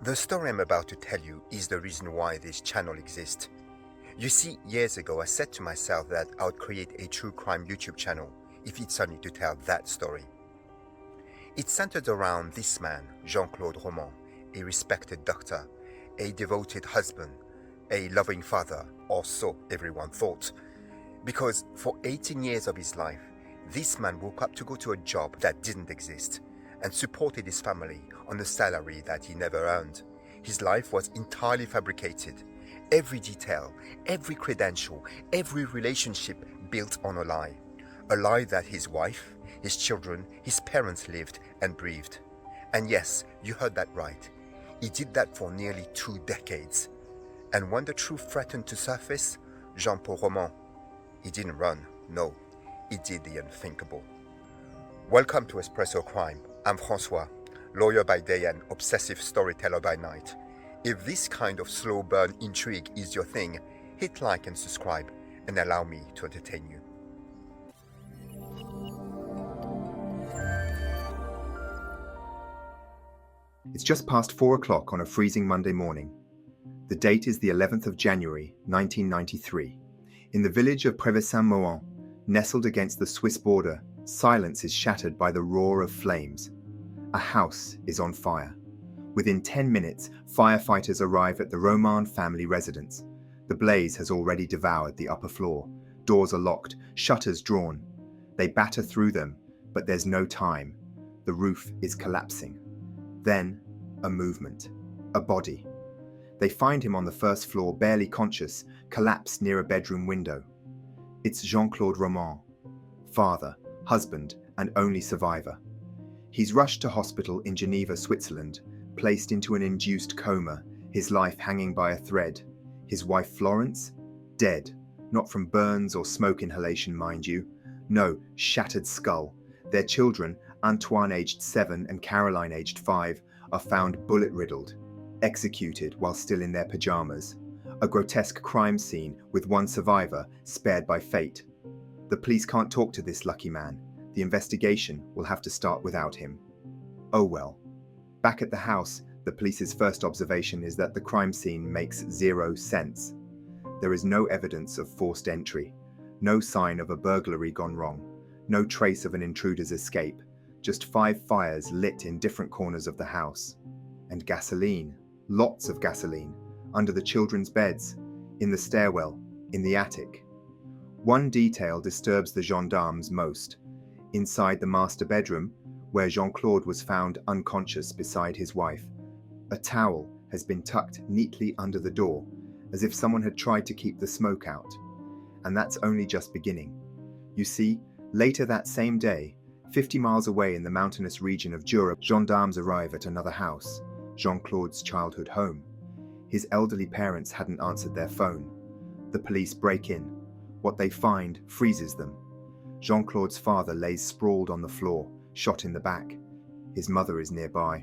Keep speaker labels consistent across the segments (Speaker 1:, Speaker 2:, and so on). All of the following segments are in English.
Speaker 1: The story I'm about to tell you is the reason why this channel exists. You see, years ago I said to myself that I would create a true crime YouTube channel if it's only to tell that story. It's centered around this man, Jean-Claude Romand, a respected doctor, a devoted husband, a loving father, or so everyone thought. Because for 18 years of his life, this man woke up to go to a job that didn't exist and supported his family on a salary that he never earned. His life was entirely fabricated. Every detail, every credential, every relationship built on a lie. A lie that his wife, his children, his parents lived and breathed. And yes, you heard that right. He did that for nearly 2 decades. And when the truth threatened to surface, Jean-Claude Romand, he didn't run, no, he did the unthinkable. Welcome to Espresso Crime. I'm François, lawyer by day and obsessive storyteller by night. If this kind of slow burn intrigue is your thing, hit like and subscribe and allow me to entertain you.
Speaker 2: It's just past 4 o'clock on a freezing Monday morning. The date is the 11th of January, 1993. In the village of Prevey-Saint-Mauhan, nestled against the Swiss border, silence is shattered by the roar of flames. A house is on fire. Within 10 minutes, firefighters arrive at the Romand family residence. The blaze has already devoured the upper floor. Doors are locked, shutters drawn. They batter through them, but there's no time. The roof is collapsing. Then, a movement. A body. They find him on the first floor, barely conscious, collapsed near a bedroom window. It's Jean-Claude Romand, father, husband, and only survivor. He's rushed to hospital in Geneva, Switzerland, placed into an induced coma, his life hanging by a thread. His wife Florence, dead, not from burns or smoke inhalation, mind you. No, shattered skull. Their children, Antoine aged 7 and Caroline aged 5, are found bullet-riddled, executed while still in their pajamas. A grotesque crime scene with one survivor spared by fate. The police can't talk to this lucky man. The investigation will have to start without him. Oh well. Back at the house, the police's first observation is that the crime scene makes 0 sense. There is no evidence of forced entry, no sign of a burglary gone wrong, no trace of an intruder's escape, just 5 fires lit in different corners of the house. And gasoline, lots of gasoline, under the children's beds, in the stairwell, in the attic. One detail disturbs the gendarmes most. Inside the master bedroom, where Jean-Claude was found unconscious beside his wife, a towel has been tucked neatly under the door, as if someone had tried to keep the smoke out. And that's only just beginning. You see, later that same day, 50 miles away in the mountainous region of Jura, gendarmes arrive at another house, Jean-Claude's childhood home. His elderly parents hadn't answered their phone. The police break in. What they find freezes them. Jean-Claude's father lays sprawled on the floor, shot in the back. His mother is nearby.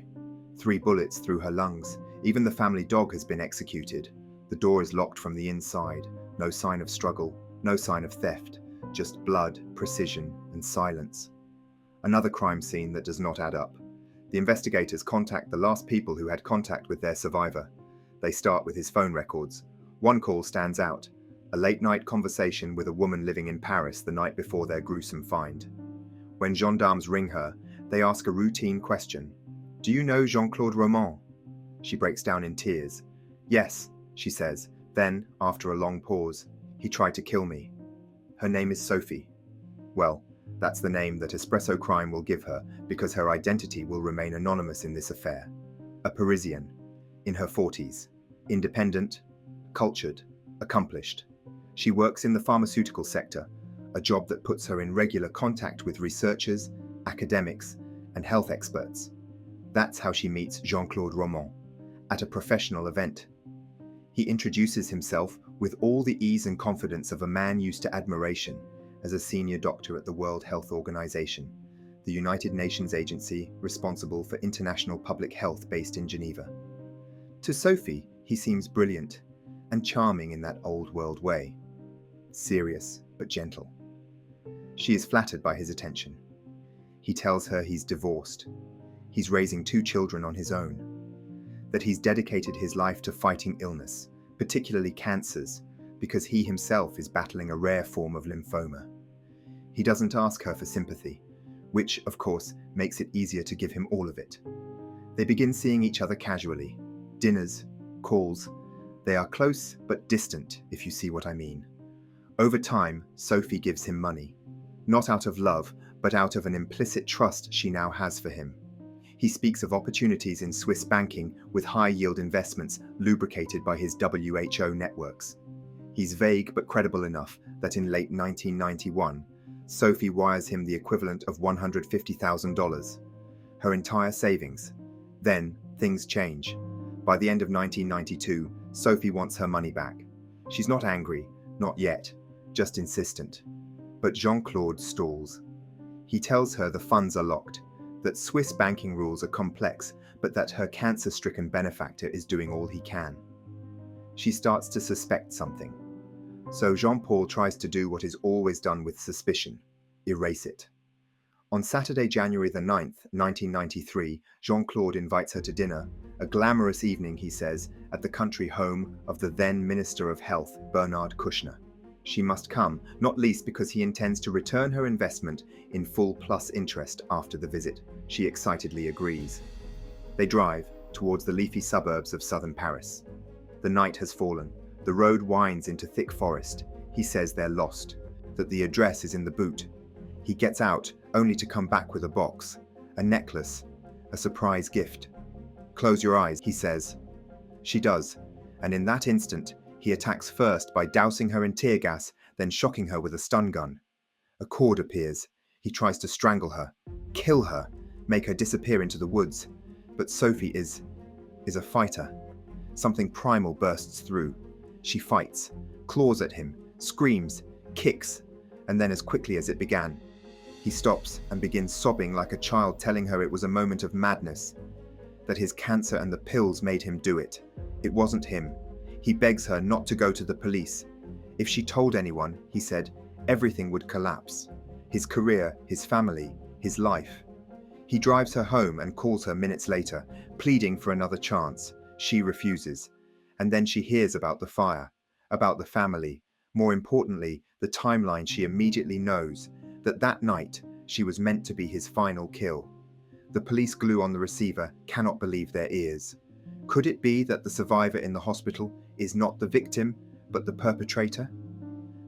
Speaker 2: 3 bullets through her lungs. Even the family dog has been executed. The door is locked from the inside. No sign of struggle, no sign of theft, just blood, precision, and silence. Another crime scene that does not add up. The investigators contact the last people who had contact with their survivor. They start with his phone records. One call stands out. A late-night conversation with a woman living in Paris the night before their gruesome find. When gendarmes ring her, they ask a routine question. "Do you know Jean-Claude Romand?" She breaks down in tears. "Yes," she says. Then, after a long pause, "He tried to kill me." Her name is Sophie. Well, that's the name that Espresso Crime will give her because her identity will remain anonymous in this affair. A Parisian, in her 40s, independent, cultured, accomplished. She works in the pharmaceutical sector, a job that puts her in regular contact with researchers, academics, and health experts. That's how she meets Jean-Claude Romand, at a professional event. He introduces himself with all the ease and confidence of a man used to admiration as a senior doctor at the World Health Organization, the United Nations agency responsible for international public health based in Geneva. To Sophie, he seems brilliant and charming in that old world way. Serious but gentle. She is flattered by his attention. He tells her he's divorced. He's raising 2 children on his own. that he's dedicated his life to fighting illness, particularly cancers, because he himself is battling a rare form of lymphoma. He doesn't ask her for sympathy, which, of course, makes it easier to give him all of it. They begin seeing each other casually. Dinners, calls. They are close but distant, if you see what I mean. Over time, Sophie gives him money. Not out of love, but out of an implicit trust she now has for him. He speaks of opportunities in Swiss banking with high-yield investments lubricated by his WHO networks. He's vague but credible enough that in late 1991, Sophie wires him the equivalent of $150,000, her entire savings. Then, things change. By the end of 1992, Sophie wants her money back. She's not angry, not yet, just insistent. But Jean-Claude stalls. He tells her the funds are locked, that Swiss banking rules are complex, but that her cancer-stricken benefactor is doing all he can. She starts to suspect something. So Jean-Paul tries to do what is always done with suspicion: erase it. On Saturday, January the 9th, 1993, Jean-Claude invites her to dinner, a glamorous evening, he says, at the country home of the then Minister of Health, Bernard Kouchner. She must come, not least because he intends to return her investment in full plus interest after the visit. She excitedly agrees. They drive towards the leafy suburbs of southern Paris. The night has fallen. The road winds into thick forest. He says they're lost, that the address is in the boot. He gets out, only to come back with a box, a necklace, a surprise gift. Close your eyes, he says. She does, and in that instant, he attacks first by dousing her in tear gas, then shocking her with a stun gun. A cord appears. He tries to strangle her, kill her, make her disappear into the woods. But Sophie is a fighter. Something primal bursts through. She fights, claws at him, screams, kicks, and then as quickly as it began. He stops and begins sobbing like a child, telling her it was a moment of madness, that his cancer and the pills made him do it. It wasn't him. He begs her not to go to the police. If she told anyone, he said, everything would collapse. His career, his family, his life. He drives her home and calls her minutes later, pleading for another chance. She refuses. And then she hears about the fire, about the family, more importantly, the timeline. She immediately knows that night she was meant to be his final kill. The police glue on the receiver, cannot believe their ears. Could it be that the survivor in the hospital is not the victim, but the perpetrator?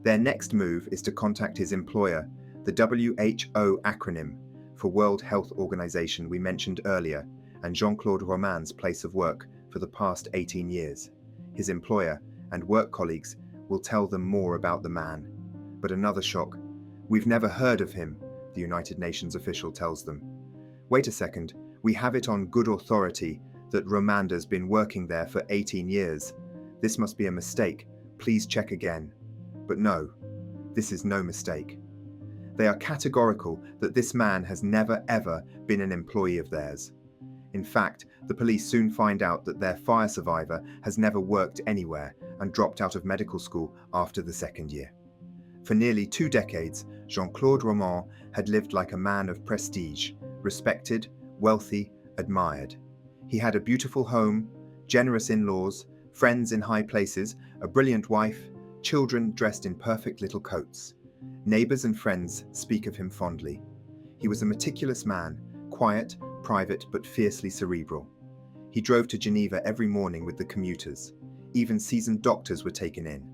Speaker 2: Their next move is to contact his employer, the WHO acronym for World Health Organization we mentioned earlier, and Jean-Claude Romand's place of work for the past 18 years. His employer and work colleagues will tell them more about the man. But another shock. We've never heard of him, the United Nations official tells them. Wait a second, we have it on good authority that Romand has been working there for 18 years. This must be a mistake. Please check again. But no, this is no mistake. They are categorical that this man has never ever been an employee of theirs. In fact, the police soon find out that their fire survivor has never worked anywhere and dropped out of medical school after the second year. For nearly 2 decades, Jean-Claude Romand had lived like a man of prestige, respected, wealthy, admired. He had a beautiful home, generous in-laws, friends in high places, a brilliant wife, children dressed in perfect little coats. Neighbors and friends speak of him fondly. He was a meticulous man, quiet, private, but fiercely cerebral. He drove to Geneva every morning with the commuters. Even seasoned doctors were taken in.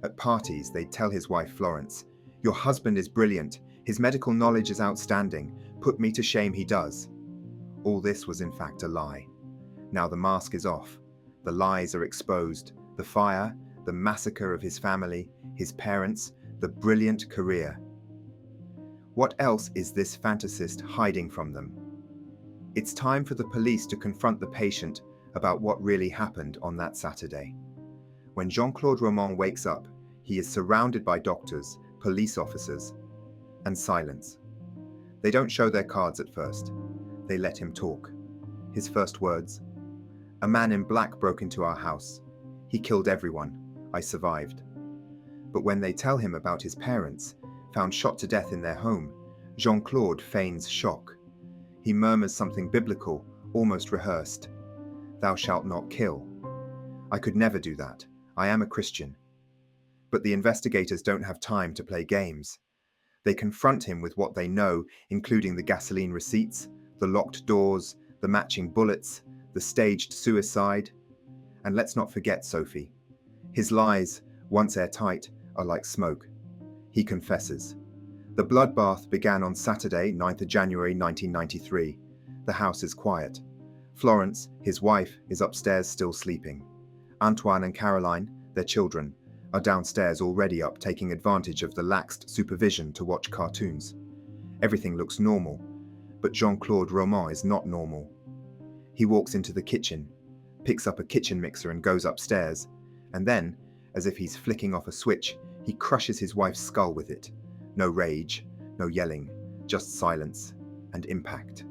Speaker 2: At parties, they'd tell his wife Florence, "Your husband is brilliant. His medical knowledge is outstanding. Put me to shame, he does." All this was in fact a lie. Now the mask is off. The lies are exposed. The fire, the massacre of his family, his parents, the brilliant career. What else is this fantasist hiding from them? It's time for the police to confront the patient about what really happened on that Saturday. When Jean-Claude Romand wakes up, he is surrounded by doctors, police officers, and silence. They don't show their cards at first. They let him talk. His first words: "A man in black broke into our house. He killed everyone. I survived." But when they tell him about his parents, found shot to death in their home, Jean-Claude feigns shock. He murmurs something biblical, almost rehearsed. "Thou shalt not kill." I could never do that. I am a Christian. But the investigators don't have time to play games. They confront him with what they know, including the gasoline receipts, the locked doors, the matching bullets, the staged suicide. And let's not forget Sophie. His lies, once airtight, are like smoke. He confesses. The bloodbath began on Saturday, 9th of January 1993. The house is quiet. Florence, his wife, is upstairs still sleeping. Antoine and Caroline, their children, are downstairs already up taking advantage of the laxed supervision to watch cartoons. Everything looks normal, but Jean-Claude Romand is not normal. He walks into the kitchen, picks up a kitchen mixer and goes upstairs, and then, as if he's flicking off a switch, he crushes his wife's skull with it. No rage, no yelling, just silence and impact.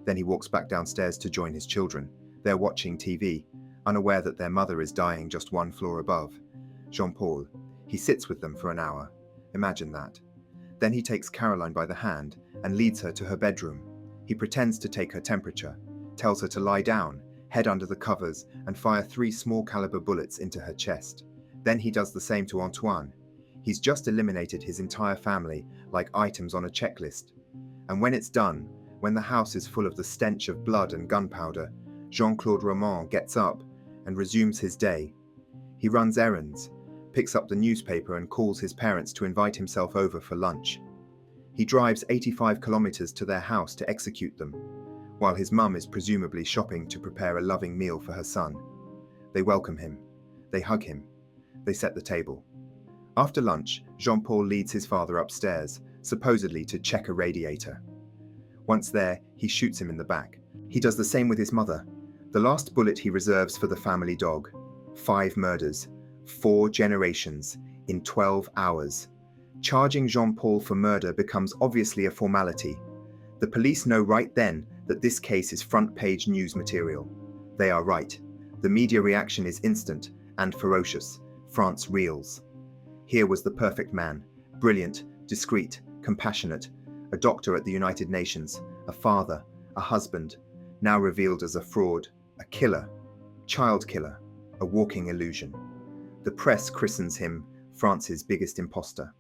Speaker 2: Then he walks back downstairs to join his children. They're watching TV, unaware that their mother is dying just one floor above. Jean-Paul. He sits with them for an hour. Imagine that. Then he takes Caroline by the hand and leads her to her bedroom. He pretends to take her temperature, tells her to lie down, head under the covers, and fire 3 small caliber bullets into her chest. Then he does the same to Antoine. He's just eliminated his entire family like items on a checklist. And when it's done, when the house is full of the stench of blood and gunpowder, Jean-Claude Romand gets up and resumes his day. He runs errands, picks up the newspaper and calls his parents to invite himself over for lunch. He drives 85 kilometers to their house to execute them, while his mum is presumably shopping to prepare a loving meal for her son. They welcome him. They hug him. They set the table. After lunch, Jean-Paul leads his father upstairs, supposedly to check a radiator. Once there, he shoots him in the back. He does the same with his mother. The last bullet he reserves for the family dog. 5 murders, 4 generations, in 12 hours. Charging Jean-Paul for murder becomes obviously a formality. The police know right then that this case is front-page news material. They are right. The media reaction is instant and ferocious. France reels. Here was the perfect man, brilliant, discreet, compassionate, a doctor at the United Nations, a father, a husband, now revealed as a fraud, a killer, child killer, a walking illusion. The press christens him France's biggest impostor.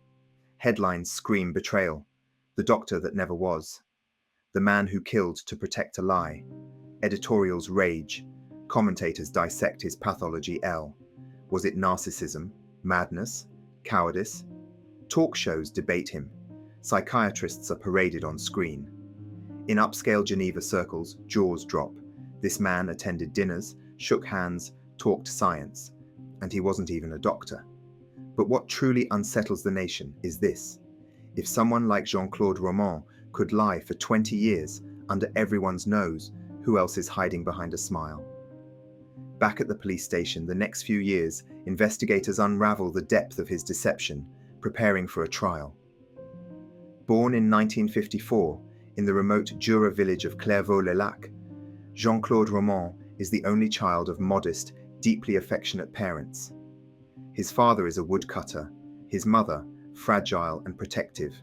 Speaker 2: Headlines scream betrayal, the doctor that never was, the man who killed to protect a lie. Editorials rage, commentators dissect his pathology. Was it narcissism, madness, cowardice? Talk shows debate him. Psychiatrists are paraded on screen. In upscale Geneva circles, jaws drop. This man attended dinners, shook hands, talked science, and he wasn't even a doctor. But what truly unsettles the nation is this. If someone like Jean-Claude Romand could lie for 20 years under everyone's nose, who else is hiding behind a smile? Back at the police station, the next few years, investigators unravel the depth of his deception, preparing for a trial. Born in 1954 in the remote Jura village of Clairvaux-le-Lac, Jean-Claude Romand is the only child of modest, deeply affectionate parents. His father is a woodcutter, his mother fragile and protective.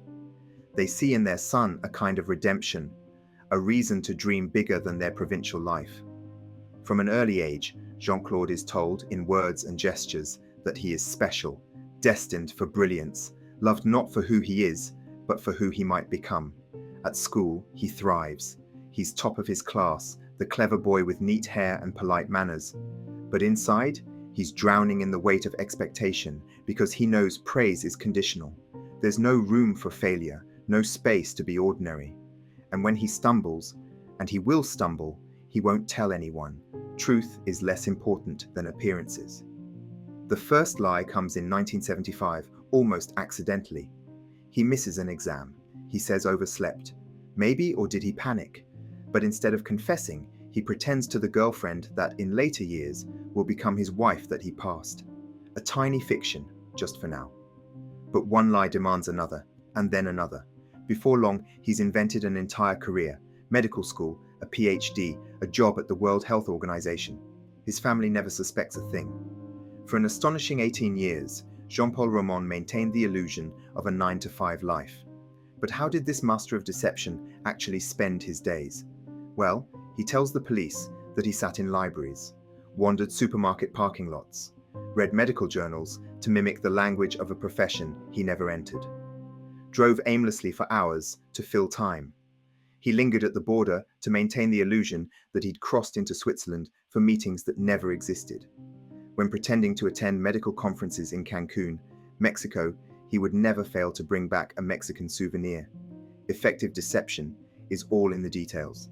Speaker 2: They see in their son a kind of redemption, a reason to dream bigger than their provincial life. From an early age, Jean-Claude is told in words and gestures that he is special, destined for brilliance, loved not for who he is, but for who he might become. At school, he thrives. He's top of his class, the clever boy with neat hair and polite manners. But inside, he's drowning in the weight of expectation because he knows praise is conditional. There's no room for failure, no space to be ordinary. And when he stumbles, and he will stumble, he won't tell anyone. Truth is less important than appearances. The first lie comes in 1975, almost accidentally. He misses an exam. He says overslept. Maybe, or did he panic? But instead of confessing, he pretends to the girlfriend that in later years will become his wife that he passed. A tiny fiction, just for now. But one lie demands another, and then another. Before long, he's invented an entire career, medical school, a PhD, a job at the World Health Organization. His family never suspects a thing. For an astonishing 18 years, Jean-Paul Romand maintained the illusion of a 9-to-5 life. But how did this master of deception actually spend his days? Well, he tells the police that he sat in libraries, wandered supermarket parking lots, read medical journals to mimic the language of a profession he never entered, drove aimlessly for hours to fill time. He lingered at the border to maintain the illusion that he'd crossed into Switzerland for meetings that never existed. When pretending to attend medical conferences in Cancun, Mexico, he would never fail to bring back a Mexican souvenir. Effective deception is all in the details.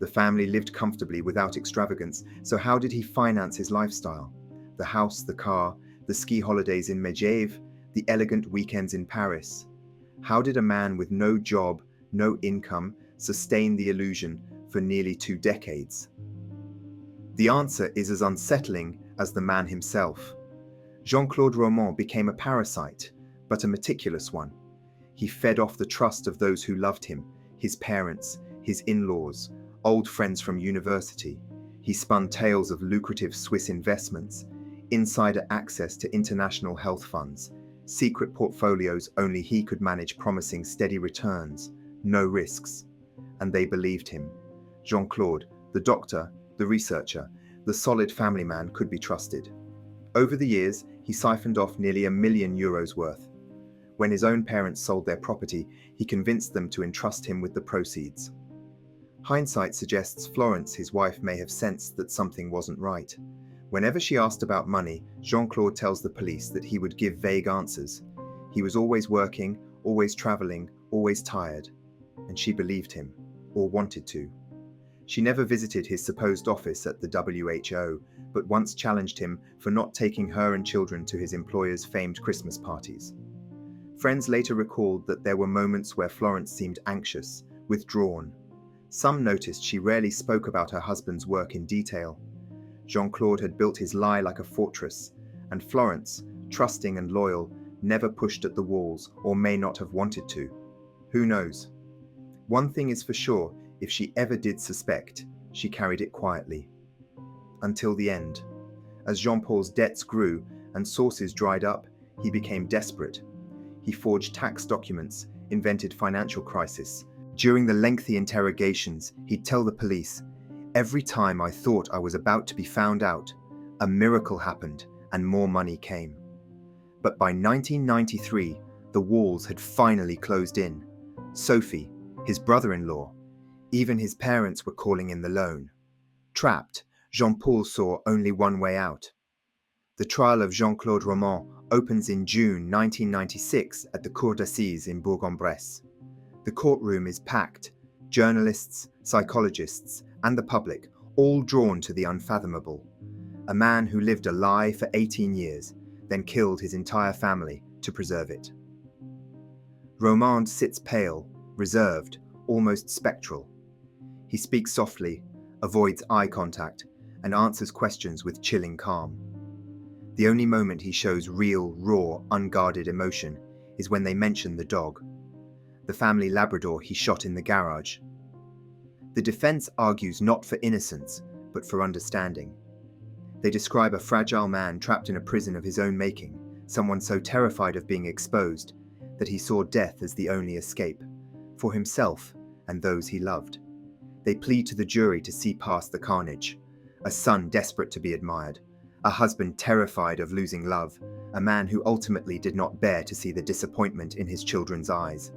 Speaker 2: The family lived comfortably without extravagance, so how did he finance his lifestyle? The house, the car, the ski holidays in Megève, the elegant weekends in Paris. How did a man with no job, no income, sustain the illusion for nearly 2 decades? The answer is as unsettling as the man himself. Jean-Claude Romand became a parasite, but a meticulous one. He fed off the trust of those who loved him, his parents, his in-laws, old friends from university. He spun tales of lucrative Swiss investments, insider access to international health funds, secret portfolios only he could manage promising steady returns, no risks. And they believed him. Jean-Claude, the doctor, the researcher, the solid family man could be trusted. Over the years, he siphoned off nearly €1 million worth. When his own parents sold their property, he convinced them to entrust him with the proceeds. Hindsight suggests Florence, his wife, may have sensed that something wasn't right. Whenever she asked about money, Jean-Claude tells the police that he would give vague answers. He was always working, always traveling, always tired. And she believed him, or wanted to. She never visited his supposed office at the WHO, but once challenged him for not taking her and children to his employer's famed Christmas parties. Friends later recalled that there were moments where Florence seemed anxious, withdrawn. Some noticed she rarely spoke about her husband's work in detail. Jean-Claude had built his lie like a fortress, and Florence, trusting and loyal, never pushed at the walls or may not have wanted to. Who knows? One thing is for sure, if she ever did suspect, she carried it quietly. Until the end. As Jean-Paul's debts grew and sources dried up, he became desperate. He forged tax documents, invented financial crisis. During the lengthy interrogations, he'd tell the police, "Every time I thought I was about to be found out, a miracle happened and more money came." But by 1993, the walls had finally closed in. Sophie, his brother-in-law, even his parents were calling in the loan. Trapped, Jean-Paul saw only one way out. The trial of Jean-Claude Romand opens in June 1996 at the Cour d'Assises in Bourg-en-Bresse. The courtroom is packed, journalists, psychologists, and the public, all drawn to the unfathomable. A man who lived a lie for 18 years, then killed his entire family to preserve it. Romand sits pale, reserved, almost spectral. He speaks softly, avoids eye contact, and answers questions with chilling calm. The only moment he shows real, raw, unguarded emotion is when they mention the dog, the family Labrador he shot in the garage. The defense argues not for innocence, but for understanding. They describe a fragile man trapped in a prison of his own making, someone so terrified of being exposed that he saw death as the only escape, for himself and those he loved. They plead to the jury to see past the carnage. A son desperate to be admired, a husband terrified of losing love, a man who ultimately did not bear to see the disappointment in his children's eyes.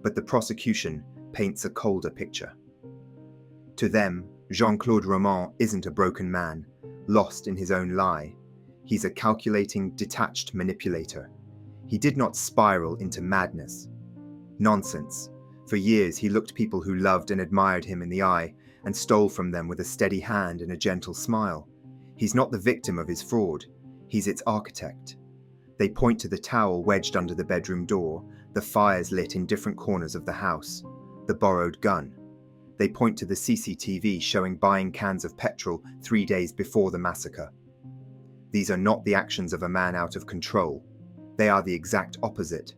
Speaker 2: But the prosecution paints a colder picture. To them, Jean-Claude Romand isn't a broken man, lost in his own lie. He's a calculating, detached manipulator. He did not spiral into madness. Nonsense. For years he looked people who loved and admired him in the eye and stole from them with a steady hand and a gentle smile. He's not the victim of his fraud. He's its architect. They point to the towel wedged under the bedroom door, the fires lit in different corners of the house, the borrowed gun. They point to the CCTV showing buying cans of petrol 3 days before the massacre. These are not the actions of a man out of control. They are the exact opposite.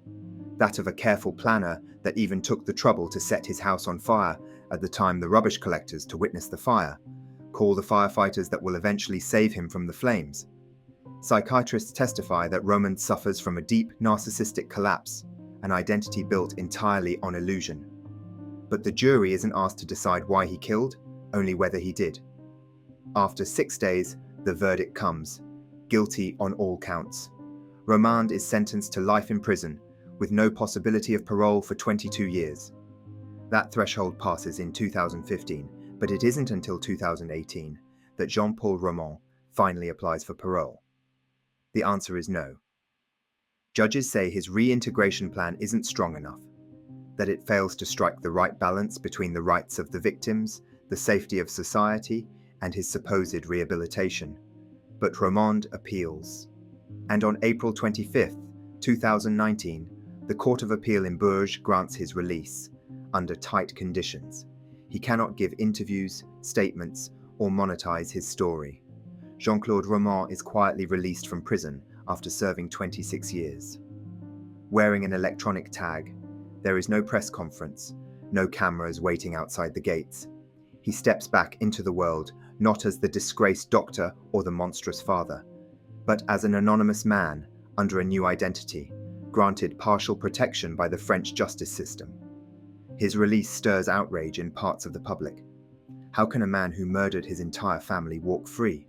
Speaker 2: That of a careful planner that even took the trouble to set his house on fire at the time the rubbish collectors to witness the fire, call the firefighters that will eventually save him from the flames. Psychiatrists testify that Romand suffers from a deep narcissistic collapse, an identity built entirely on illusion. But the jury isn't asked to decide why he killed, only whether he did. After 6 days, the verdict comes: guilty on all counts. Romand is sentenced to life in prison, with no possibility of parole for 22 years. That threshold passes in 2015, but it isn't until 2018 that Jean-Claude Romand finally applies for parole. The answer is no. Judges say his reintegration plan isn't strong enough, that it fails to strike the right balance between the rights of the victims, the safety of society, and his supposed rehabilitation. But Romand appeals. And on April 25, 2019, the Court of Appeal in Bourges grants his release, under tight conditions. He cannot give interviews, statements, or monetize his story. Jean-Claude Romand is quietly released from prison after serving 26 years. Wearing an electronic tag, there is no press conference, no cameras waiting outside the gates. He steps back into the world, not as the disgraced doctor or the monstrous father, but as an anonymous man under a new identity, granted partial protection by the French justice system. His release stirs outrage in parts of the public. How can a man who murdered his entire family walk free?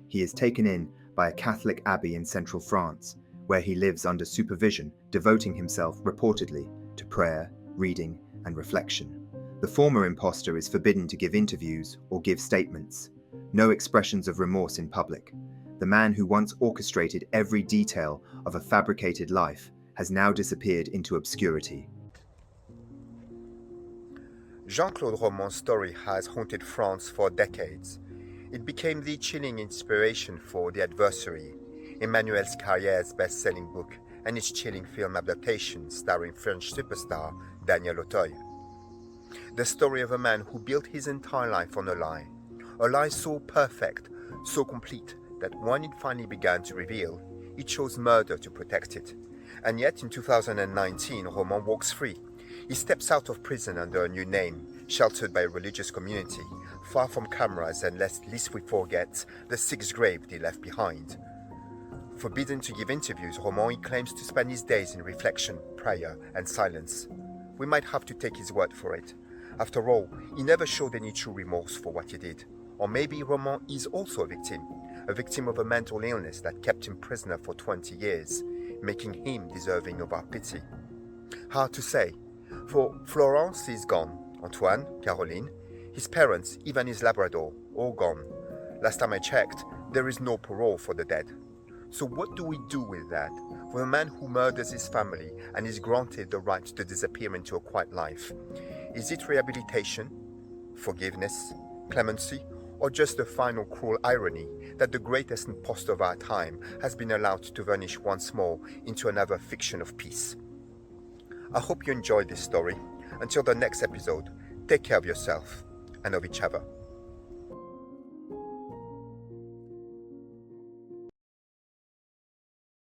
Speaker 2: He is taken in by a Catholic abbey in central France, where he lives under supervision, devoting himself reportedly to prayer, reading, and reflection. The former impostor is forbidden to give interviews or give statements. No expressions of remorse in public. The man who once orchestrated every detail of a fabricated life has now disappeared into obscurity.
Speaker 1: Jean-Claude Romand's story has haunted France for decades. It became the chilling inspiration for The Adversary, Emmanuel Carriere's best-selling book, and its chilling film adaptation starring French superstar Daniel Auteuil. The story of a man who built his entire life on a lie so perfect, so complete, that when it finally began to reveal, he chose murder to protect it. And yet in 2019, Romand walks free. He steps out of prison under a new name, sheltered by a religious community, far from cameras and lest we forget the 6 graves he left behind. Forbidden to give interviews, Romand claims to spend his days in reflection, prayer, and silence. We might have to take his word for it. After all, he never showed any true remorse for what he did. Or maybe Romand is also a victim of a mental illness that kept him prisoner for 20 years, making him deserving of our pity. Hard to say, for Florence is gone, Antoine, Caroline, his parents, even his Labrador, all gone. Last time I checked, there is no parole for the dead. So what do we do with that? For a man who murders his family and is granted the right to disappear into a quiet life. Is it rehabilitation, forgiveness, clemency, or just the final cruel irony that the greatest impostor of our time has been allowed to vanish once more into another fiction of peace? I hope you enjoyed this story. Until the next episode, take care of yourself and of each other.